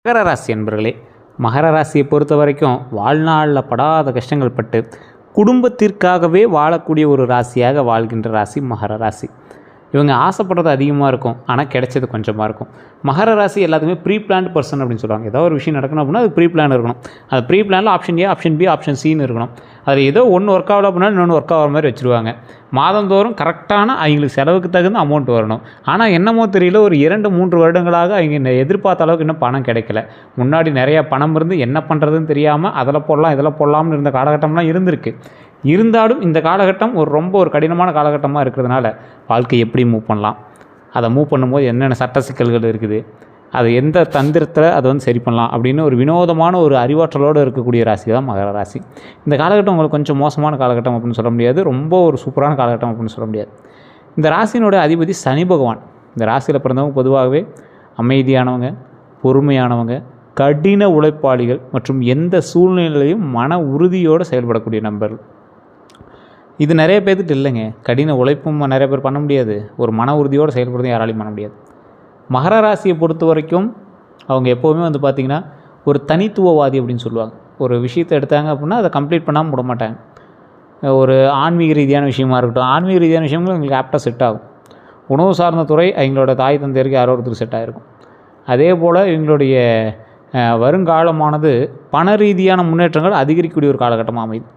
மகர ராசி என்பர்களே, மகர ராசியை பொறுத்த வரைக்கும் வாழ்நாளில் படாத கஷ்டங்கள் பட்டு குடும்பத்திற்காகவே வாழக்கூடிய ஒரு ராசியாக வாழ்கின்ற ராசி மகர ராசி. இவங்க ஆசைப்படுறது அதிகமாக இருக்கும், ஆனால் கிடைச்சது கொஞ்சமாக இருக்கும். மகர ராசி எல்லாத்துக்குமே ப்ரீ பிளான்ட் பர்சன் அப்படின்னு சொல்லுவாங்க. ஏதோ ஒரு விஷயம் நடக்கணும் அப்படின்னா அது ப்ரீ பிளான் இருக்கணும். அது ப்ரீ பிளானில் option A, option B, option சின்னு இருக்கணும். அதில் ஏதோ ஒன்று ஒர்க் ஆகல அப்படின்னா இன்னொன்று ஒர்க் ஆகிற மாதிரி வச்சுருவாங்க. மாதந்தோறும் கரெக்டான அவங்களுக்கு செலவுக்கு தகுந்த அமௌண்ட் வரணும். ஆனால் என்னமோ தெரியல, ஒரு 2-3 வருடங்களாக அவங்க எதிர்பார்த்த அளவுக்கு இன்னும் பணம் கிடைக்கல. முன்னாடி நிறையா பணம் இருந்து என்ன பண்ணுறதுன்னு தெரியாமல் அதில் போடலாம் இதில் போடலாம்னு இருந்த காலகட்டம்லாம் இருந்திருக்கு. இருந்தாலும் இந்த காலகட்டம் ரொம்ப ஒரு கடினமான காலகட்டமாக இருக்கிறதுனால வாழ்க்கை எப்படி மூவ் பண்ணலாம், அதை மூவ் பண்ணும்போது என்னென்ன சட்ட சிக்கல்கள் இருக்குது, அது எந்த தந்திரத்தில் அதை சரி பண்ணலாம் அப்படின்னு ஒரு வினோதமான ஒரு அறிவாற்றலோடு இருக்கக்கூடிய ராசி தான் மகர ராசி. இந்த காலகட்டம் உங்களுக்கு கொஞ்சம் மோசமான காலகட்டம் அப்படின்னு சொல்ல முடியாது, ரொம்ப ஒரு சூப்பரான காலகட்டம் அப்படின்னு சொல்ல முடியாது. இந்த ராசியினோட அதிபதி சனி பகவான். இந்த ராசியில் பிறந்தவங்க பொதுவாகவே அமைதியானவங்க, பொறுமையானவங்க, கடின உழைப்பாளிகள் மற்றும் எந்த சூழ்நிலையிலையும் மன உறுதியோடு செயல்படக்கூடிய நபர்கள். இது நிறைய பேர்த்துட்டு இல்லைங்க. கடின உழைப்பும் நிறைய பேர் பண்ண முடியாது, ஒரு மன உறுதியோடு செயல்படுறதும் யாராலையும் பண்ண முடியாது. மகர ராசியை பொறுத்த வரைக்கும் அவங்க எப்போவுமே பார்த்திங்கன்னா ஒரு தனித்துவவாதி அப்படின்னு சொல்லுவாங்க. ஒரு விஷயத்தை எடுத்தாங்க அப்படின்னா அதை கம்ப்ளீட் பண்ணாமல் விட மாட்டாங்க. ஒரு ஆன்மீக ரீதியான விஷயமா இருக்கட்டும், ஆன்மீக ரீதியான விஷயங்களும் எங்களுக்கு ஆப்டாக செட் ஆகும். உணவு சார்ந்த துறை அவங்களோட தாய் தந்தையருக்கு யாரோ ஒருத்தருக்கு செட் ஆகிருக்கும். அதே போல் இவங்களுடைய வருங்காலமானது பண ரீதியான முன்னேற்றங்கள் அதிகரிக்கக்கூடிய ஒரு காலகட்டமாக அமையுது.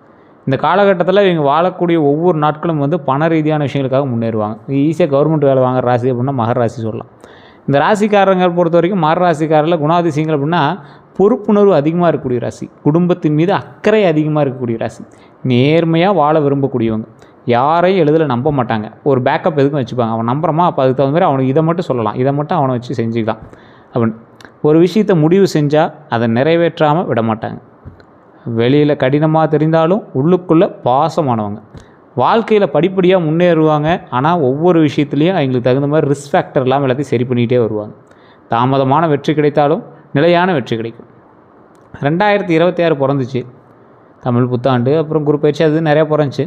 இந்த காலகட்டத்தில் இவங்க வாழக்கூடிய ஒவ்வொரு நாட்களும் பண ரீதியான விஷயங்களுக்காக முன்னேறுவாங்க. ஈஸியாக கவர்மெண்ட் வேலை வாங்குற ராசி அப்படின்னா மகர ராசி சொல்லலாம். இந்த ராசிக்காரங்க பொறுத்த வரைக்கும் மகர ராசிக்காரில் குணாதிசயங்கள் அப்படின்னா பொறுப்புணர்வு அதிகமாக இருக்கக்கூடிய ராசி, குடும்பத்தின் மீது அக்கறை அதிகமாக இருக்கக்கூடிய ராசி, நேர்மையாக வாழ விரும்பக்கூடியவங்க, யாரையும் எளிதில் நம்ப மாட்டாங்க. ஒரு பேக்கப் எதுக்கும் வச்சுப்பாங்க. அவன் நம்புறமா அப்போ அதுக்கு தகுந்த மாதிரி அவனுக்கு இதை மட்டும் சொல்லலாம், இதை மட்டும் அவனை வச்சு செஞ்சுக்கலாம் அப்படின்னு. ஒரு விஷயத்தை முடிவு செஞ்சால் அதை நிறைவேற்றாமல் விட மாட்டாங்க. வெளியில் கடினமாக தெரிந்தாலும் உள்ளுக்குள்ளே பாசமானவங்க. வாழ்க்கையில் படிப்படியாக முன்னேறுவாங்க. ஆனால் ஒவ்வொரு விஷயத்துலையும் அவங்களுக்கு தகுந்த மாதிரி ரிஸ்க் ஃபேக்டர் இல்லாமல் எல்லாத்தையும் சரி பண்ணிகிட்டே வருவாங்க. தாமதமான வெற்றி கிடைத்தாலும் நிலையான வெற்றி கிடைக்கும். 2026 பிறந்துச்சு, தமிழ் புத்தாண்டு, அப்புறம் குரு பயிற்சி, அது நிறையா பிறந்துச்சு.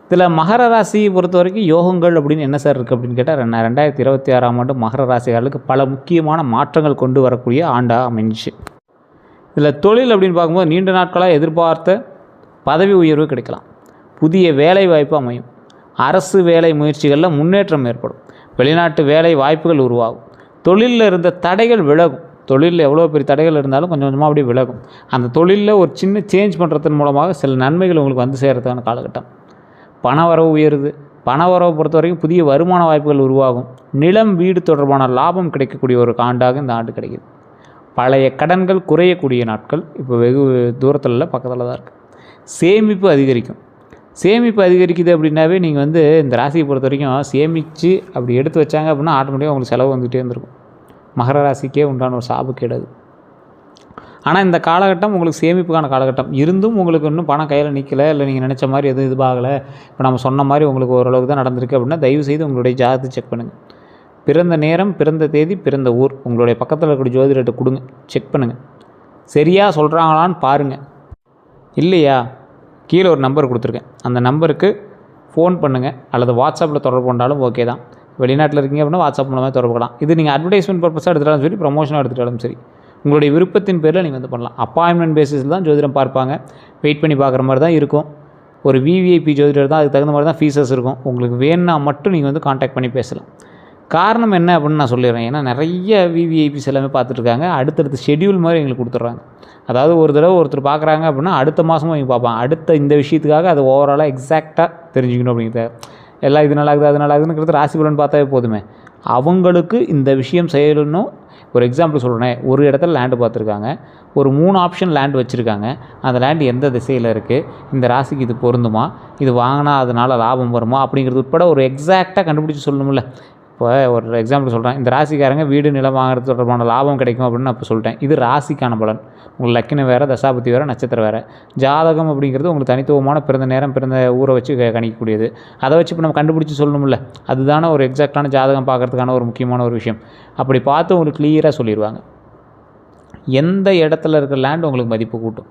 இதில் மகர ராசியை பொறுத்த வரைக்கும் யோகங்கள் அப்படின்னு என்ன சார் இருக்குது அப்படின்னு கேட்டால் 2026ஆம் ஆண்டு மகர ராசிகளுக்கு பல முக்கியமான மாற்றங்கள் கொண்டு வரக்கூடிய ஆண்டாக அமைஞ்சிச்சு. இதில் தொழில் அப்படின்னு பார்க்கும்போது நீண்ட நாட்களாக எதிர்பார்த்த பதவி உயர்வு கிடைக்கலாம், புதிய வேலை வாய்ப்பு அமையும், அரசு வேலை முயற்சிகளில் முன்னேற்றம் ஏற்படும், வெளிநாட்டு வேலை வாய்ப்புகள் உருவாகும், தொழிலில் இருந்த தடைகள் விலகும். தொழிலில் எவ்வளோ பெரிய தடைகள் இருந்தாலும் கொஞ்சம் கொஞ்சமாக அப்படியே விலகும். அந்த தொழிலில் ஒரு சின்ன சேஞ்ச் பண்ணுறதன் மூலமாக சில நன்மைகள் உங்களுக்கு சேர்கிறதுக்கான காலகட்டம். பணவரவு உயருது. பணவரவை பொறுத்த வரைக்கும் புதிய வருமான வாய்ப்புகள் உருவாகும். நிலம் வீடு தொடர்பான லாபம் கிடைக்கக்கூடிய ஒரு ஆண்டாக இந்த ஆண்டு கிடைக்குது. பழைய கடன்கள் குறையக்கூடிய நாட்கள் இப்போ வெகு தூரத்தில் இல்லை, பக்கத்தில் தான் இருக்குது. சேமிப்பு அதிகரிக்கும். சேமிப்பு அதிகரிக்குது அப்படின்னாவே நீங்கள் இந்த ராசியை பொறுத்த வரைக்கும் சேமித்து அப்படி எடுத்து வச்சாங்க அப்படின்னா ஆட்டோமேட்டிக்காக உங்களுக்கு செலவு வந்துகிட்டே இருந்திருக்கும். மகர ராசிக்கே உண்டான ஒரு சாபக்கேடு அது. ஆனால் இந்த காலகட்டம் உங்களுக்கு சேமிப்புக்கான காலகட்டம் இருந்தும் உங்களுக்கு இன்னும் பணம் கையில் நிற்கலை, இல்லை நீங்கள் நினச்ச மாதிரி எதுவும் இதுவாகலை, இப்போ நம்ம சொன்ன மாதிரி உங்களுக்கு ஓரளவுக்கு தான் நடந்திருக்கு அப்படின்னா தயவுசெய்து உங்களுடைய ஜாதகத்தை செக் பண்ணுங்கள். பிறந்த நேரம், பிறந்த தேதி, பிறந்த ஊர் உங்களுடைய பக்கத்தில் இருக்கக்கூடிய ஜோதிடத்தை கொடுங்க, செக் பண்ணுங்கள். சரியாக சொல்கிறாங்களான்னு பாருங்கள். இல்லையா, கீழே ஒரு நம்பர் கொடுத்துருக்கேன், அந்த நம்பருக்கு ஃபோன் பண்ணுங்கள் அல்லது வாட்ஸ்அப்பில் தொடர்பு கொண்டாலும் ஓகே தான். வெளிநாட்டில் இருக்கீங்க அப்படின்னா வாட்ஸ்அப் மூலமாக தொடர்புக்கலாம். இது நீங்கள் அட்வர்டைஸ்மெண்ட் பர்பஸாக எடுத்துட்டாலும் சரி, ப்ரமோஷனாக எடுத்துட்டாலும் சரி, உங்களுடைய விருப்பத்தின் பேரில் நீங்கள் பண்ணலாம். அப்பாயின்மெண்ட் பேசிஸில் தான் ஜோதிடம் பார்ப்பாங்க, வெயிட் பண்ணி பார்க்குற மாதிரி தான் இருக்கும். ஒரு விவிஐபி ஜோதிடர் தான், அதுக்கு தகுந்த மாதிரி தான் ஃபீஸஸ் இருக்கும். உங்களுக்கு வேணுன்னா மட்டும் நீங்கள் கான்டாக்ட் பண்ணி பேசலாம். காரணம் என்ன அப்படின்னு நான் சொல்லிடுறேன். ஏன்னா நிறைய விவிஐபிஸ் எல்லாமே பார்த்துட்ருக்காங்க, அடுத்தடுத்து ஷெட்யூல் மாதிரி எங்களுக்கு கொடுத்துட்றாங்க. அதாவது ஒரு தடவை ஒருத்தர் பார்க்குறாங்க அப்படின்னா அடுத்த மாதமும் அவங்க பார்ப்பாங்க. அடுத்த இந்த விஷயத்துக்காக அதை ஓவராலாக எக்ஸாக்டாக தெரிஞ்சுக்கணும் அப்படிங்கிறத. எல்லாம் இது நல்லாகுது அது நல்லாகுதுங்கிறது ராசி பலன் பார்த்தாவே போதுமே. அவங்களுக்கு இந்த விஷயம் செய்யணும்னு ஒரு எக்ஸாம்பிள் சொல்கிறேன். ஒரு இடத்துல லேண்டு பார்த்துருக்காங்க, ஒரு 3 ஆப்ஷன் லேண்டு வச்சுருக்காங்க. அந்த லேண்டு எந்த திசையில் இருக்குது, இந்த ராசிக்கு இது பொருந்துமா, இது வாங்கினா அதனால் லாபம் வருமா அப்படிங்கிறது உட்பட ஒரு எக்ஸாக்டாக கண்டுபிடிச்சி சொல்லணும்ல. இப்போ ஒரு எக்ஸாம்பிள் சொல்கிறேன், இந்த ராசிக்காரங்க வீடு நிலம் வாங்குறது தொடர்பான லாபம் கிடைக்கும் அப்படின்னு நான் இப்போ சொல்லிட்டேன். இது ராசிக்கான பலன். உங்களுக்கு லக்கினம் வேறு, தசாபதி வேறு, நட்சத்திரம் வேறு. ஜாதகம் அப்படிங்கிறது உங்களுக்கு தனித்துவமான பிறந்த நேரம், பிறந்த ஊரை வச்சு கணிக்கக்கூடியது. அதை வச்சு இப்போ நம்ம கண்டுபிடிச்சி சொல்லணும்ல, அதுதானே ஒரு எக்ஸாக்டான ஜாதகம் பார்க்குறதுக்கான ஒரு முக்கியமான ஒரு விஷயம். அப்படி பார்த்து உங்களுக்கு கிளியராக சொல்லிடுவாங்க. எந்த இடத்துல இருக்கிற லேண்ட் உங்களுக்கு மதிப்பு கூட்டும்,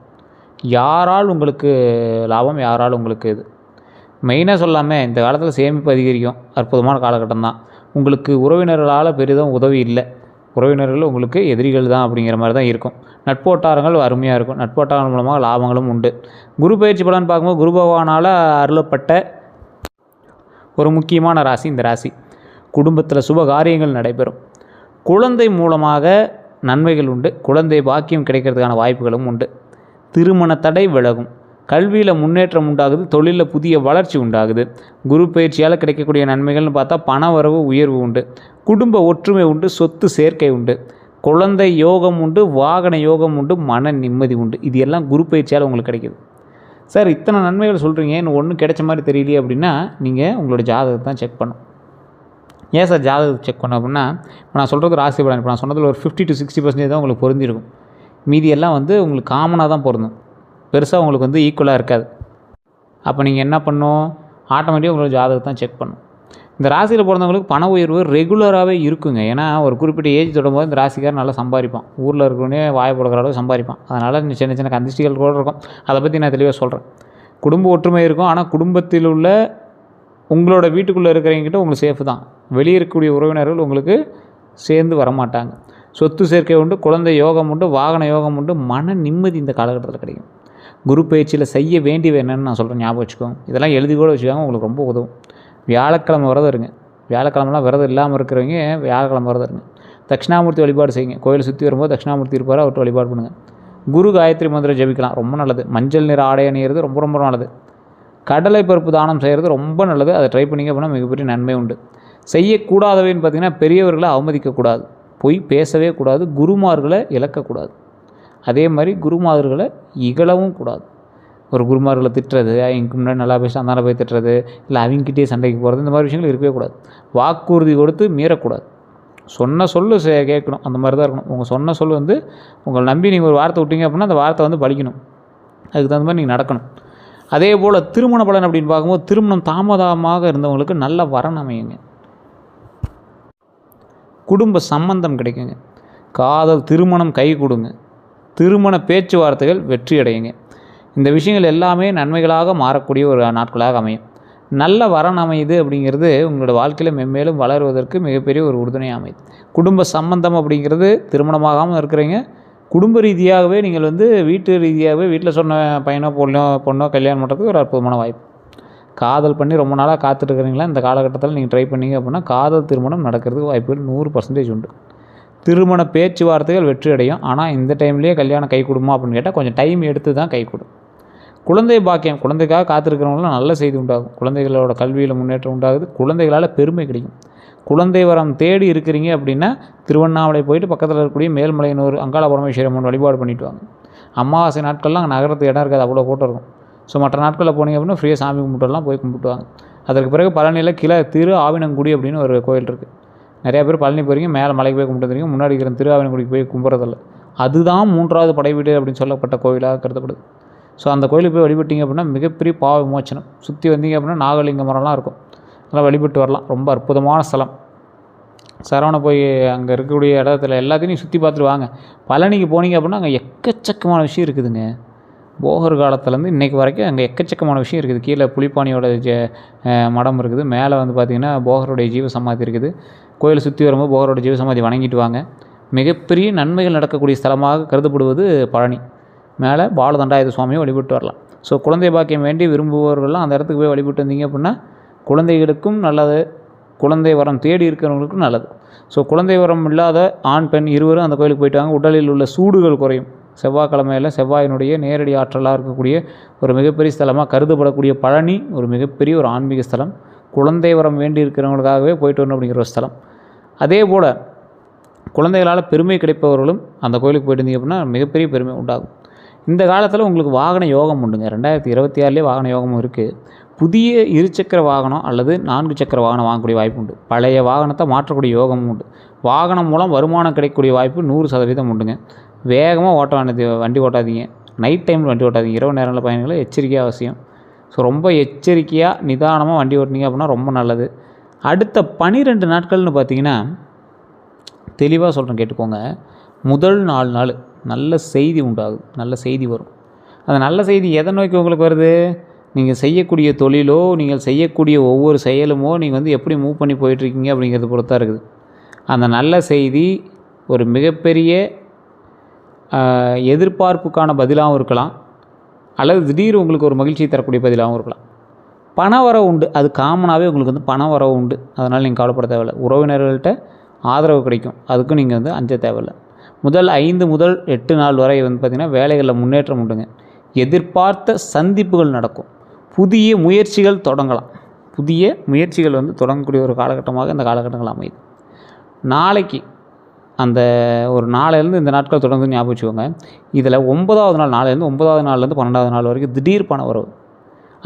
யாரால் உங்களுக்கு லாபம், யாரால் உங்களுக்கு இது. மெயினாக சொல்லாமல் இந்த காலத்தில் சேமிப்பு அதிகரிக்கும், அற்புதமான காலகட்டம் தான். உங்களுக்கு உறவினர்களால் பெரிதும் உதவி இல்லை, உறவினர்கள் உங்களுக்கு எதிரிகள் தான் அப்படிங்கிற மாதிரி தான் இருக்கும். நட்போட்டாரங்கள் அருமையாக இருக்கும். நட்போட்டாரங்கள் மூலமாக லாபங்களும் உண்டு. குரு பயிற்சி பலன் பார்க்கும்போது குரு பகவானால் அருளப்பட்ட ஒரு முக்கியமான ராசி இந்த ராசி. குடும்பத்தில் சுப காரியங்கள் நடைபெறும். குழந்தை மூலமாக நன்மைகள் உண்டு. குழந்தை பாக்கியம் கிடைக்கிறதுக்கான வாய்ப்புகளும் உண்டு. திருமண தடை விலகும். கல்வியில் முன்னேற்றம் உண்டாகுது. தொழிலில் புதிய வளர்ச்சி உண்டாகுது. குரு பயிற்சியால் கிடைக்கக்கூடிய நன்மைகள்னு பார்த்தா பண வரவு உயர்வு உண்டு. குடும்ப ஒற்றுமை உண்டு. சொத்து சேர்க்கை உண்டு. குழந்தை யோகம் உண்டு. வாகன யோகம் உண்டு. மன நிம்மதி உண்டு. இது எல்லாம் குரு பயிற்சியால் உங்களுக்கு கிடைக்கிது. சார் இத்தனை நன்மைகள் சொல்கிறீங்க, இன்னும் ஒன்றும் கிடைச்ச மாதிரி தெரியலையே அப்படின்னா நீங்கள் உங்களோட ஜாதகத்தை தான் செக் பண்ணணும். ஏன் சார் ஜாதகத்தை செக் பண்ணணும் அப்படின்னா, இப்போ நான் சொல்கிறது ராசி பலன். இப்போ நான் சொன்னதில் ஒரு 50 to 60% தான் உங்களுக்கு பொருந்திருக்கும். மீதியெல்லாம் உங்களுக்கு காமனாக தான் பொருந்தும். பெருசாக உங்களுக்கு ஈக்குவலாக இருக்காது. அப்போ நீங்கள் என்ன பண்ணணும், ஆட்டோமேட்டிக்காக உங்களோட ஜாதகத்தை தான் செக் பண்ணணும். இந்த ராசியில் பிறந்தவங்களுக்கு பண உயர்வு ரெகுலராகவே இருக்குங்க. ஏன்னா ஒரு குறிப்பிட்ட ஏஜ் தொடும்போது இந்த ராசிக்காரர் நல்லா சம்பாதிப்பான். ஊரில் இருக்கிறவனே வாய போடுற அளவு சம்பாதிப்பான். அதனால் சின்ன சின்ன கந்திஷ்டிகள் கூட இருக்கும். அதை பற்றி நான் தெளிவாக சொல்கிறேன். குடும்ப ஒற்றுமை இருக்கும். ஆனால் குடும்பத்தில் உள்ள உங்களோட வீட்டுக்குள்ளே இருக்கிறவங்கிட்ட உங்களுக்கு சேஃப் தான். வெளியே இருக்கக்கூடிய உறவினர்கள் உங்களுக்கு சேர்ந்து வரமாட்டாங்க. சொத்து சேர்க்கை உண்டு. குழந்தை யோகம் உண்டு. வாகன யோகம் உண்டு. மன நிம்மதி இந்த காலகட்டத்தில் கிடைக்கும். குரு பயிற்சியில் செய்ய வேண்டியது என்னென்னு நான் சொல்கிறேன், ஞாபகம் வச்சுக்கோங்க. இதெல்லாம் எழுதி கூட வச்சுக்கோங்க, உங்களுக்கு ரொம்ப உதவும். வியாழக்கிழமை விரதம் இருங்க. வியாழக்கிழமெலாம் விரதம் இல்லாமல் இருக்கிறவங்க வியாழக்கிழமை விரதம் இருங்க. தட்சிணாமூர்த்தி வழிபாடு செய்யுங்க. கோயிலை சுற்றி வரும்போது தட்சிணாமூர்த்தி இருப்பார், அவர்கிட்ட வழிபாடு பண்ணுங்கள். குரு காயத்ரி மந்திரம் ஜபிக்கலாம், ரொம்ப நல்லது. மஞ்சள் நிற ஆடை அணியிறது ரொம்ப ரொம்ப நல்லது. கடலை பருப்பு தானம் செய்கிறது ரொம்ப நல்லது. அதை ட்ரை பண்ணிங்க அப்படின்னா மிகப்பெரிய நன்மை உண்டு. செய்யக்கூடாதவைன்னு பார்த்திங்கன்னா, பெரியவர்களை அவமதிக்கக்கூடாது, பொய் பேசவே கூடாது, குருமார்களை இழக்கக்கூடாது. அதே மாதிரி குருமார்களை இகழவும் கூடாது. ஒரு குருமார்களை திட்டுறது, அவங்க முன்னாடி நல்லா பேசி அந்தாண்ட போய் திட்டுறது, இல்லை அவங்ககிட்டே சண்டைக்கு போகிறது, இந்த மாதிரி விஷயங்கள் இருக்கவே கூடாது. வாக்குறுதி கொடுத்து மீறக்கூடாது. சொன்ன சொல்லு கேட்கணும், அந்த மாதிரி தான் இருக்கணும். உங்கள் சொன்ன சொல் உங்களை நம்பி நீங்கள் ஒரு வார்த்தை விட்டீங்க அப்படின்னா அந்த வார்த்தை பலிக்கணும். அதுக்கு தகுந்த மாதிரி நீங்கள் நடக்கணும். அதே போல் திருமண பலன் அப்படின்னு பார்க்கும்போது, திருமணம் தாமதமாக இருந்தவங்களுக்கு நல்ல வரன் அமையுங்க. குடும்ப சம்பந்தம் கிடைக்குங்க. காதல் திருமணம் கை கொடுங்க. திருமண பேச்சுவார்த்தைகள் வெற்றி அடையுங்க. இந்த விஷயங்கள் எல்லாமே நன்மைகளாக மாறக்கூடிய ஒரு நாட்களாக அமையும். நல்ல வரன் அமையுது அப்படிங்கிறது உங்களோட வாழ்க்கையில் மென்மேலும் வளருவதற்கு மிகப்பெரிய ஒரு உறுதுணையாக அமையுது. குடும்ப சம்பந்தம் அப்படிங்கிறது திருமணமாகாமல் இருக்கிறீங்க, குடும்ப ரீதியாகவே நீங்கள் வீட்டு ரீதியாகவே வீட்டில் சொன்ன பையனோ பொண்ணோ கல்யாணம் பண்ணுறதுக்கு ஒரு அற்புதமான வாய்ப்பு. காதல் பண்ணி ரொம்ப நாளாக காத்துட்ருக்கிறீங்களா, இந்த காலகட்டத்தில் நீங்கள் ட்ரை பண்ணிங்க அப்படின்னா காதல் திருமணம் நடக்கிறதுக்கு வாய்ப்புகள் 100% உண்டு. திருமண பேச்சுவார்த்தைகள் வெற்றி அடையும். ஆனால் இந்த டைம்லேயே கல்யாணம் கை கொடுமா அப்படின்னு கேட்டால் கொஞ்சம் டைம் எடுத்து தான் கை கொடும். குழந்தை பாக்கியம், குழந்தைக்காக காத்திருக்கிறவங்களாம் நல்ல செய்தி உண்டாகும். குழந்தைகளோட கல்வியில் முன்னேற்றம் உண்டாகுது. குழந்தைகளால் பெருமை கிடைக்கும். குழந்தை வரம் தேடி இருக்கிறீங்க அப்படின்னா திருவண்ணாமலை போயிட்டு பக்கத்தில் இருக்கக்கூடிய மேல்மலையனூர் அங்காள பரமேஸ்வரி அம்மன் வழிபாடு பண்ணிவிட்டு வாங்க. அமாவாசை நாட்கள்லாம் அங்கே நகரத்துக்கு இடம் இருக்காது, அவ்வளோ கூட்டம் இருக்கும். ஸோ மற்ற நாட்களில் போனீங்க அப்படின்னா ஃப்ரீயாக சாமி கும்பிட்டுலாம் போய் கும்பிட்டுவாங்க. அதற்கு பிறகு பழனியில் கீழே திரு ஆவினங்குடி அப்படின்னு ஒரு கோயில் இருக்குது. நிறையா பேர் பழனி போகிறீங்க, மேலே மலைக்கு போய் கும்பிட்டு வந்துருங்க. முன்னாடி இருக்கிற திரு ஆவினங்குடிக்கு போய் கும்பிட்றதில்ல. அதுதான் 3வது படை வீடு அப்படின்னு சொல்லப்பட்ட கோயிலாக கருதப்படுது. ஸோ அந்த கோயிலுக்கு போய் வழிபட்டிங்க அப்படின்னா மிகப்பெரிய பாவ விமோச்சனம். சுற்றி வந்தீங்க அப்படின்னா நாகலிங்க மரம்லாம் இருக்கும், அதெல்லாம் வழிபட்டு வரலாம். ரொம்ப அற்புதமான ஸ்தலம். சரவண போய் அங்கே இருக்கக்கூடிய இடத்துல எல்லாத்தையும் சுற்றி பார்த்துட்டு வாங்க. பழனிக்கு போனீங்க அப்படின்னா அங்கே எக்கச்சக்கமான விஷயம் இருக்குதுங்க. போகர் காலத்துலேருந்து இன்றைக்கு வரைக்கும் அங்கே எக்கச்சக்கமான விஷயம் இருக்குது. கீழே புலிப்பாணியோட மடம் இருக்குது. மேலே பார்த்திங்கன்னா போகருடைய ஜீவசமாதி இருக்குது. கோயிலை சுற்றி வரும்போது போகரோட ஜீவசமாதி வணங்கிட்டு வாங்க. மிகப்பெரிய நன்மைகள் நடக்கக்கூடிய ஸ்தலமாக கருதப்படுவது பழனி. மேலே பாலதண்டாயுத சுவாமியை வழிபட்டு வரலாம். ஸோ குழந்தை பாக்கியம் வேண்டி விரும்புபவர்கள்லாம் அந்த இடத்துக்கு போய் வழிபட்டு வந்தீங்க அப்படின்னா குழந்தைகளுக்கும் நல்லது, குழந்தை வரம் தேடி இருக்கிறவங்களுக்கும் நல்லது. ஸோ குழந்தை வரம் இல்லாத ஆண் பெண் இருவரும் அந்த கோயிலுக்கு போயிட்டு வாங்க. உடலில் உள்ள சூடுகள் குறையும். செவ்வாய்க்கிழமையில் செவ்வாயினுடைய நேரடி ஆற்றலாக இருக்கக்கூடிய ஒரு மிகப்பெரிய ஸ்தலமாக கருதப்படக்கூடிய பழனி ஒரு மிகப்பெரிய ஒரு ஆன்மீக ஸ்தலம். குழந்தை வரம் வேண்டி இருக்கிறவங்களுக்காகவே போயிட்டு வரணும் அப்படிங்கிற ஒரு ஸ்தலம். அதே போல் குழந்தைகளால் பெருமை கிடைப்பவர்களும் அந்த கோயிலுக்கு போயிட்டு இருந்தீங்க அப்படின்னா மிகப்பெரிய பெருமை உண்டாகும். இந்த காலத்தில் உங்களுக்கு வாகன யோகம் உண்டுங்க. 2026 வாகன யோகமும் இருக்குது. புதிய இருசக்கர வாகனம் அல்லது 4 சக்கர வாகனம் வாங்கக்கூடிய வாய்ப்பு உண்டு. பழைய வாகனத்தை மாற்றக்கூடிய யோகமும் உண்டு. வாகனம் மூலம் வருமானம் கிடைக்கக்கூடிய வாய்ப்பு 100% உண்டுங்க. வேகமாக வண்டி ஓட்டாதீங்க. நைட் டைமில் வண்டி ஓட்டாதீங்க. இரவு நேரங்களில் பயணிகளை எச்சரிக்கையாக அவசியம். ஸோ ரொம்ப எச்சரிக்கையாக நிதானமாக வண்டி ஓட்டினீங்க அப்படின்னா ரொம்ப நல்லது. அடுத்த 12 நாட்கள்னு பார்த்தீங்கன்னா தெளிவாக சொல்கிறேன், கேட்டுக்கோங்க. முதல் 4 நாள் நல்ல செய்தி உண்டாகுது, நல்ல செய்தி வரும். அந்த நல்ல செய்தி எதை நோக்கி உங்களுக்கு வருது? நீங்கள் செய்யக்கூடிய தொழிலோ நீங்கள் செய்யக்கூடிய ஒவ்வொரு செயலுமோ நீங்கள் எப்படி மூவ் பண்ணி போயிட்டுருக்கீங்க அப்படிங்கிறது பொறுத்தான் இருக்குது. அந்த நல்ல செய்தி ஒரு மிகப்பெரிய எதிர்பார்ப்புக்கான பதிலாகவும் இருக்கலாம், அல்லது திடீர் உங்களுக்கு ஒரு மகிழ்ச்சியை தரக்கூடிய பதிலாகவும் இருக்கலாம். பண வரவு உண்டு, அது காமனாகவே உங்களுக்கு வந்து பண வரவு உண்டு, அதனால் நீங்கள் கவலைப்பட தேவையில்லை. உறவினர்கள்ட்ட ஆதரவு கிடைக்கும், அதுக்கும் நீங்கள் வந்து அஞ்ச தேவையில்லை. முதல் 5 முதல் 8 நாள் வரை வந்து பார்த்திங்கன்னா வேலைகளில் முன்னேற்றம் உண்டுங்க. எதிர்பார்த்த சந்திப்புகள் நடக்கும், புதிய முயற்சிகள் தொடங்கலாம். புதிய முயற்சிகள் வந்து தொடங்கக்கூடிய ஒரு காலகட்டமாக இந்த காலகட்டங்கள் அமையுது. நாளைக்கு அந்த ஒரு நாளையிலேருந்து இந்த நாட்கள் தொடர்ந்து ஞாபகம் வச்சுக்கோங்க. இதில் 9வது நாள், நாளையிலேருந்து 9வது நாள்லேருந்து 12வது நாள் வரைக்கும் திடீர் பண வரவு.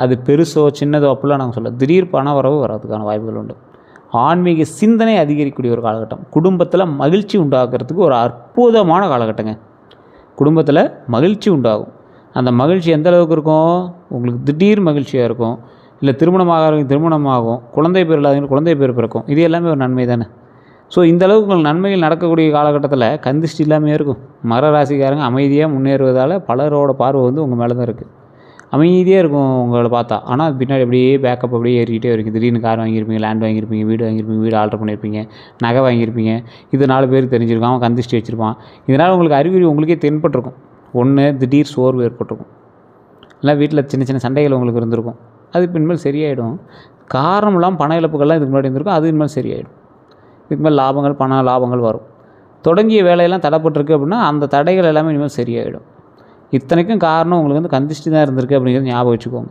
அது பெருசோ சின்னதோ அப்படிலாம் நாங்கள் சொல்ல, திடீர் பண வரவு வர்றதுக்கான வாய்ப்புகள் உண்டு. ஆன்மீக சிந்தனை அதிகரிக்கக்கூடிய ஒரு காலகட்டம். குடும்பத்தில் மகிழ்ச்சி உண்டாகிறதுக்கு ஒரு அற்புதமான காலகட்டங்க. குடும்பத்தில் மகிழ்ச்சி உண்டாகும். அந்த மகிழ்ச்சி எந்த அளவுக்கு இருக்கும்? உங்களுக்கு திடீர் மகிழ்ச்சியாக இருக்கும். இல்லை திருமணமாகும், குழந்தை பேர் இல்லாதவங்களுக்கு குழந்தை பேர் பிறக்கும். இது எல்லாமே ஒரு நன்மை தானே. ஸோ இந்த அளவுக்கு உங்கள் நன்மைகள் நடக்கக்கூடிய காலகட்டத்தில் கந்திஷ்டி இல்லாமல் இருக்கும். மகர ராசிக்காரங்க அமைதியாக முன்னேறுவதால் பலரோட பார்வை வந்து உங்கள் மேலே தான் இருக்குது. அமைதியாக இருக்கும் உங்களை பார்த்தா, ஆனால் பின்னாடி அப்படியே பேக்கப் அப்படியே ஏறிக்கிட்டே இருக்கும். திடீர்னு கார் வாங்கியிருப்பீங்க, லேண்ட் வாங்கியிருப்பீங்க, வீடு ஆல்ட்ரு பண்ணியிருப்பீங்க, நகை வாங்கியிருப்பீங்க. இது 4 பேருக்கு தெரிஞ்சிருக்கும், அவன் கந்திஷ்டி வச்சுருப்பான். இதனால் உங்களுக்கு அறிகுறி உங்களுக்கே தென்பட்டிருக்கும். ஒன்று, திடீர் சோர்வு ஏற்பட்டிருக்கும், இல்லை வீட்டில் சின்ன சின்ன சண்டைகள் உங்களுக்கு இருந்திருக்கும். அது இனிமேல் சரியாயிடும். காரணம் இல்லாமல் பண இழப்புகள்லாம் இதுக்கு முன்னாடி இருந்திருக்கும், அது இனிமேல் சரியாயிடும். இதுக்கு மேல் லாபங்கள், பண லாபங்கள் வரும். தொடங்கிய வேலையெல்லாம் தடைப்பட்டிருக்கு அப்படின்னா அந்த தடைகள் எல்லாமே இனிமேல் சரியாயிடும். இத்தனைக்கும் காரணம் உங்களுக்கு வந்து கந்திஷ்டி தான் இருந்திருக்கு அப்படிங்கிறது ஞாபகம் வச்சுக்கோங்க.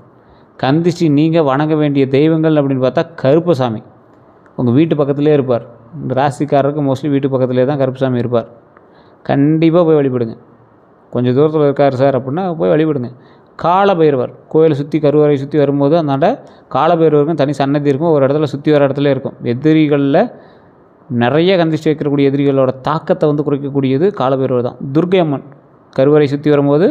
கந்திஷ்டி நீங்கள் வணங்க வேண்டிய தெய்வங்கள் அப்படின்னு பார்த்தா கருப்பசாமி உங்கள் வீட்டு பக்கத்துலேயே இருப்பார். இந்த ராசிக்காரருக்கு மோஸ்ட்லி வீட்டு பக்கத்துலேயே தான் கருப்பசாமி இருப்பார். கண்டிப்பாக போய் வழிபடுங்க. கொஞ்சம் தூரத்தில் இருக்கார் சார் அப்படின்னா போய் வழிபடுங்க. காலபைரவர் கோயிலை சுற்றி, கருவறை சுற்றி வரும்போது அந்தாண்ட காலபைரவருக்கும் தனி சன்னதி இருக்கும். ஒரு இடத்துல சுற்றி வர இடத்துல இருக்கும். எதிரிகளில் நிறைய கந்திஷ்டி வைக்கக்கூடிய எதிரிகளோட தாக்கத்தை வந்து குறைக்கக்கூடியது காலபைரவர் தான். துர்க்கை அம்மன் கருவறை சுற்றி வரும்போது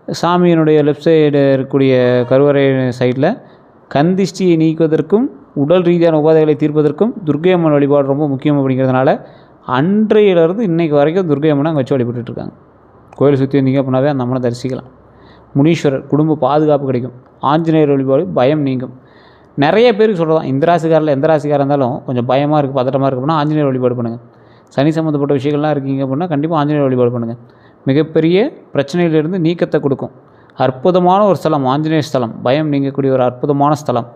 சாமியினுடைய லெஃப்ட் சைடு இருக்கக்கூடிய கருவறை சைடில் கந்திஷ்டியை நீக்குவதற்கும் உடல் ரீதியான உபாதைகளை தீர்ப்பதற்கும் துர்க்கை அம்மன் வழிபாடு ரொம்ப முக்கியம். அப்படிங்கிறதுனால அன்றையிலிருந்து இன்றைக்கு வரைக்கும் துர்க்கை அம்மனை அங்கே வச்சு வழிபட்டுருக்காங்க. கோயிலை சுற்றி வந்தீங்க அப்படின்னாவே அந்த அம்மனை தரிசிக்கலாம். முனீஸ்வரர் குடும்ப பாதுகாப்பு கிடைக்கும். ஆஞ்சநேயர் வழிபாடு பயம் நீங்கும். நிறைய பேருக்கு சொல்கிறதான், இந்த ராசிக்காரில் எந்த ராசிக்காராக இருந்தாலும் கொஞ்சம் பயமாக இருக்குது, பதட்டமாக இருக்குது அப்படின்னா ஆஞ்சநேயர் வழிபாடு பண்ணுங்கள். சனி சம்மந்தப்பட்ட விஷயங்கள்லாம் இருக்கீங்க அப்படின்னா கண்டிப்பாக ஆஞ்சநேயர் வழிபாடு பண்ணுங்கள். மிகப்பெரிய பிரச்சனையிலிருந்து நீக்கத்தை கொடுக்கும். அற்புதமான ஒரு ஸ்தலம் ஆஞ்சநேயர் ஸ்தலம், பயம் நீங்கக்கூடிய ஒரு அற்புதமான ஸ்தலம்.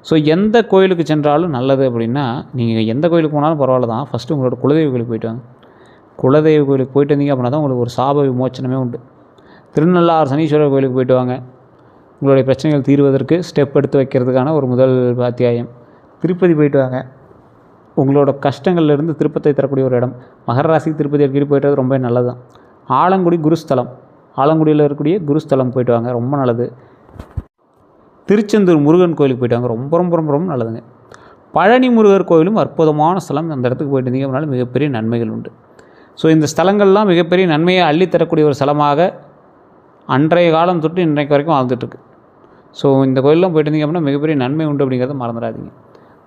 ஸோ எந்த கோயிலுக்கு சென்றாலும் நல்லது அப்படின்னா, நீங்கள் எந்த கோயிலுக்கு போனாலும் பரவாயில்ல தான், ஃபஸ்ட்டு உங்களோட குலதெய்வ கோயிலுக்கு போய்ட்டு வாங்க. குலதெய்வ கோயிலுக்கு போய்ட்டு வந்தீங்க அப்படின்னா தான் உங்களுக்கு ஒரு சாப விமோச்சனமே உண்டு. திருநள்ளாறு சனீஸ்வரர் கோயிலுக்கு போய்ட்டு வாங்க. உங்களுடைய பிரச்சனைகள் தீர்வதற்கு ஸ்டெப் எடுத்து வைக்கிறதுக்கான ஒரு முதல் அத்தியாயம். திருப்பதி போய்ட்டு வாங்க. உங்களோட கஷ்டங்கள்லேருந்து திருப்பத்தை தரக்கூடிய ஒரு இடம். மகர ராசிக்கு திருப்பதி அடிக்கடி போய்ட்டு ரொம்ப நல்லது தான். ஆலங்குடி குருஸ்தலம், ஆலங்குடியில் இருக்கக்கூடிய குருஸ்தலம் போய்ட்டு வாங்க, ரொம்ப நல்லது. திருச்செந்தூர் முருகன் கோயிலுக்கு போய்ட்டு வாங்க, ரொம்ப ரொம்ப ரொம்ப ரொம்ப நல்லதுங்க. பழனி முருகர் கோயிலும் அற்புதமான ஸ்தலம். அந்த இடத்துக்கு போய்ட்டு இருந்தீங்க அப்படின்னாலும் மிகப்பெரிய நன்மைகள் உண்டு. ஸோ இந்த ஸ்தலங்கள்லாம் மிகப்பெரிய நன்மையை அள்ளித்தரக்கூடிய ஒரு ஸ்தலமாக அன்றைய காலம் தொட்டு இன்றைக்கு வரைக்கும் வாழ்ந்துட்டுருக்கு. ஸோ இந்த கோயிலெலாம் போய்ட்டு இருந்தீங்க அப்படின்னா மிகப்பெரிய நன்மை உண்டு அப்படிங்கிறத மறந்துடாதீங்க.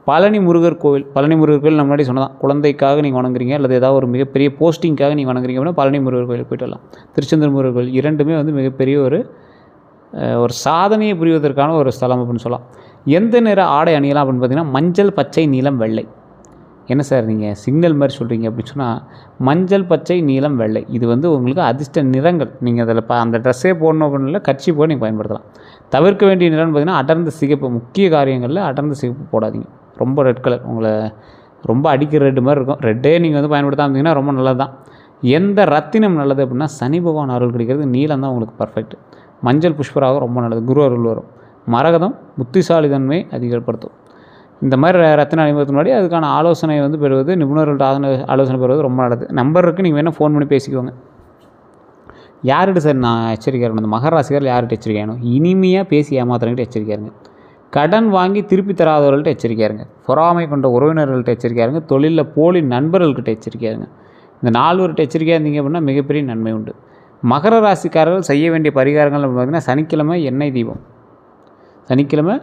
பழனி முருகர் கோவில் நம்ம முன்னாடி சொன்னதான், குழந்தைக்காக நீங்கள் வணங்குறீங்க அல்லது ஏதாவது ஒரு மிகப்பெரிய போஸ்டிங்காக நீங்கள் வணங்குறீங்க அப்படின்னா பழனி முருகர் கோயிலுக்கு போய்ட்டு வரலாம். திருச்செந்தூர் முருகர் கோயில் இரண்டுமே வந்து மிகப்பெரிய ஒரு சாதனையை புரிவதற்கான ஒரு ஸ்தலம் அப்படின்னு சொல்லலாம். எந்த நிற ஆடை அணியலாம் அப்படின்னு பார்த்தீங்கன்னா மஞ்சள், பச்சை, நீலம், வெள்ளை. என்ன சார் நீங்கள் சிக்னல் மாதிரி சொல்கிறீங்க அப்படின்னு சொன்னால், மஞ்சள், பச்சை, நீலம், வெள்ளை இது வந்து உங்களுக்கு அதிர்ஷ்ட நிறங்கள். நீங்கள் அதில் அந்த ட்ரெஸ்ஸே போடணும் அப்படின்னு இல்லை, கட்சி போய் நீங்கள் பயன்படுத்தலாம். தவிர்க்க வேண்டிய நிறம்னு பார்த்தீங்கன்னா அடர்ந்த சிகப்பு. முக்கிய காரியங்களில் அடர்ந்த சிகப்பு போடாதீங்க. ரொம்ப ரெட் கலர் உங்களை ரொம்ப அடிக்கிற ரெட்டு மாதிரி இருக்கும். ரெட்டே நீங்கள் வந்து பயன்படுத்தாமல் இருந்தீங்கன்னா ரொம்ப நல்லது தான். எந்த ரத்தினம் நல்லது அப்படின்னா சனி பகவான் அருள் கிடைக்கிறது நீலம் தான் உங்களுக்கு பர்ஃபெக்ட். மஞ்சள் புஷ்பராகம் ரொம்ப நல்லது, குரு அருள் வரும். மரகதம் புத்திசாலித்தன்மை அதிகப்படுத்தும். இந்த மாதிரி ரத்தின அணிவதற்கு முன்னாடி அதுக்கான ஆலோசனை வந்து பெறுவது, நிபுணர்கள்ட்ட ஆலோசனை பெறுவது ரொம்ப நல்லது. நம்பர் இருக்குது, நீங்கள் வேணால் ஃபோன் பண்ணி பேசிக்கோங்க. யார்கிட்ட சார் நான் எச்சரிக்கை இருக்கணும்? இந்த மகர ராசிக்காரில் யார்கிட்ட எச்சரிக்கை ஆகணும்? இனிமையாக பேசி ஏமாத்துறவங்கள்ட்ட எச்சரிக்கையாக இருங்க. கடன் வாங்கி திருப்பி தராதவர்கள்ட்ட எச்சரிக்கையாக இருங்க. பொறாமை கொண்ட உறவினர்கள்ட்ட எச்சரிக்கையாக இருங்க. தொழிலில் போலி நண்பர்கள்கிட்ட எச்சரிக்கையாக இருங்க. இந்த 4 பேர்கிட்ட எச்சரிக்கையாக இருந்தீங்க அப்படின்னா மிகப்பெரிய நன்மை உண்டு. மகர ராசிக்காரர்கள் செய்ய வேண்டிய பரிகாரங்கள் பார்த்திங்கன்னா சனிக்கிழமை எண்ணெய் தீபம், சனிக்கிழமை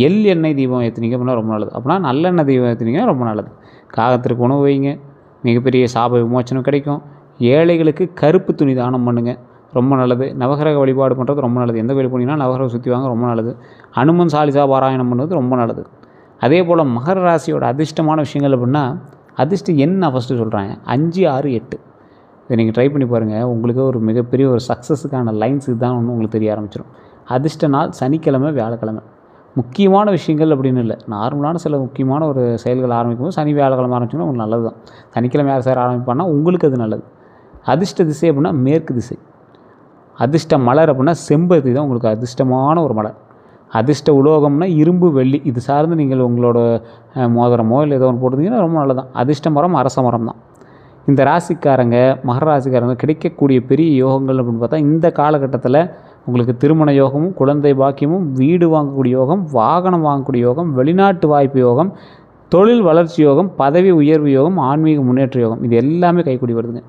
எண்ணெய் தீபம் ஏற்றுனீங்க அப்படின்னா ரொம்ப நல்லது. அப்படின்னா நல்லெண்ணெய் தீபம் ஏற்றுனீங்கன்னா ரொம்ப நல்லது. காகத்திற்கு உணவு வைங்க, மிகப்பெரிய சாப விமோச்சனம் கிடைக்கும். ஏழைகளுக்கு கருப்பு துணி தானம் பண்ணுங்கள், ரொம்ப நல்லது. நவகிரக வழிபாடு பண்ணுறது ரொம்ப நல்லது. எந்த கோயில் போனீங்கன்னா நவகிரகம் சுற்றி வாங்க, ரொம்ப நல்லது. அனுமன் சாலிசா பாராயணம் பண்ணுறது ரொம்ப நல்லது. அதே போல் மகர ராசியோட அதிர்ஷ்டமான விஷயங்கள் அப்படின்னா அதிர்ஷ்ட எண் நான் ஃபஸ்ட்டு சொல்கிறேன் 5, 6, 8. இதை நீங்கள் ட்ரை பண்ணி பாருங்கள். உங்களுக்கு ஒரு மிகப்பெரிய ஒரு சக்ஸஸுக்கான லைன்ஸ் இதுதான் ஒன்று உங்களுக்கு தெரிய ஆரம்பிச்சிடும். அதிர்ஷ்ட நாள் சனிக்கிழமை, வியாழக்கிழமை. முக்கியமான விஷயங்கள் அப்படின்னு இல்லை, நார்மலான சில முக்கியமான ஒரு செயல்கள் ஆரம்பிக்கும்போது சனி வியாழக்கிழமை ஆரம்பிச்சிங்கன்னா உங்களுக்கு நல்லது தான். சனிக்கிழமை யார் சார் ஆரம்பிப்பான்னா உங்களுக்கு அது நல்லது. அதிர்ஷ்ட திசை அப்படின்னா மேற்கு திசை. அதிர்ஷ்ட மலர் அப்படின்னா செம்பருத்தி தான் உங்களுக்கு அதிர்ஷ்டமான ஒரு மலர். அதிர்ஷ்ட உலோகம்னா இரும்பு, வெள்ளி. இது சார்ந்து நீங்கள் உங்களோட மோதிரமோ இல்லை ஏதோ ஒன்று போட்டிருந்தீங்கன்னா ரொம்ப நல்லதான். அதிர்ஷ்ட மரம் அரச மரம் தான். இந்த ராசிக்காரங்க, மகர ராசிக்காரங்க கிடைக்கக்கூடிய பெரிய யோகங்கள் அப்படின்னு பார்த்தா இந்த காலகட்டத்தில் உங்களுக்கு திருமண யோகமும், குழந்தை பாக்கியமும், வீடு வாங்கக்கூடிய யோகம், வாகனம் வாங்கக்கூடிய யோகம், வெளிநாட்டு வாய்ப்பு யோகம், தொழில் வளர்ச்சி யோகம், பதவி உயர்வு யோகம், ஆன்மீக முன்னேற்ற யோகம், இது எல்லாமே கைக்கூடி வருதுங்க.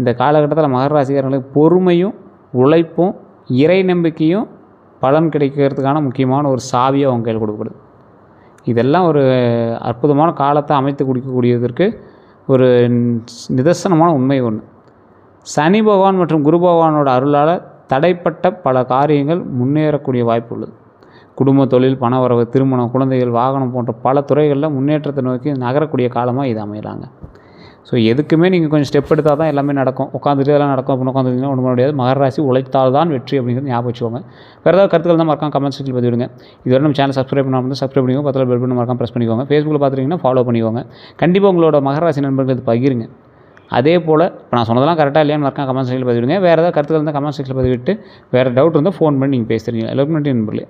இந்த காலகட்டத்தில் மகர ராசிக்காரங்களுக்கு பொறுமையும், உழைப்பும், இறை நம்பிக்கையும் பலன் கிடைக்கிறதுக்கான முக்கியமான ஒரு சாவியாக அவங்க கையில் கொடுக்கப்படுது. இதெல்லாம் ஒரு அற்புதமான காலத்தை அமைத்து கொடுக்கக்கூடியதற்கு ஒரு நிதர்சனமான உண்மை ஒன்று. சனி பகவான் மற்றும் குரு பகவானோட அருளால் தடைப்பட்ட பல காரியங்கள் முன்னேறக்கூடிய வாய்ப்பு உள்ளது. குடும்ப, தொழில், பணவரவு, திருமணம், குழந்தைகள், வாகனம் போன்ற பல துறைகளில் முன்னேற்றத்தை நோக்கி நகரக்கூடிய காலமாக இது அமையலாங்க. ஸோ எதுக்குமே நீங்கள் கொஞ்சம் ஸ்டெப் எடுத்தால் தான் எல்லாமே நடக்கும். உட்காந்துட்டு எல்லாம் நடக்கும் அப்படின்னு உட்காந்துருந்தீங்கன்னா ஒன்றும் பண்ண முடியாது. மகர ராசி உழைத்தால் தான் வெற்றி அப்படிங்கிறது ஞாபகம் வச்சுக்கோங்க. வேறு ஏதாவது கருத்துக்கள் தான் மறக்காம கமெண்ட் செக்ஷனில் பதிவிடுங்க. இதுவரை நம்ம சேனல் சப்ஸ்கிரைப் பண்ணாமல் சப்ஸ்கிரைப் பண்ணிக்கோங்க. பக்கத்தில் பெல் பட்டன் மறக்காம ப்ரெஸ் பண்ணிக்கோங்க. ஃபேஸ்புக்கில் பார்த்துட்டிங்கன்னா ஃபாலோ பண்ணிக்கோங்க. கண்டிப்பாக உங்களோட மகர ராசி நண்பர்கள் இது பகிருங்க. அதே போல் இப்போ நான் சொன்னதெல்லாம் கரெக்டாக இல்லையான்னு மறக்காம கமெண்ட் செக்ஷனில் பதிவிடுங்க. வேறு ஏதாவது கருத்துக்கள் இருந்தால் கமெண்ட் செக்ஷனில் பதிவிட்டு வேறு டவுட் இருந்தால் ஃபோன் பண்ணி நீங்கள் பேசுகிறீங்க. எல்லாருக்கும் நன்றி நண்பர்களே.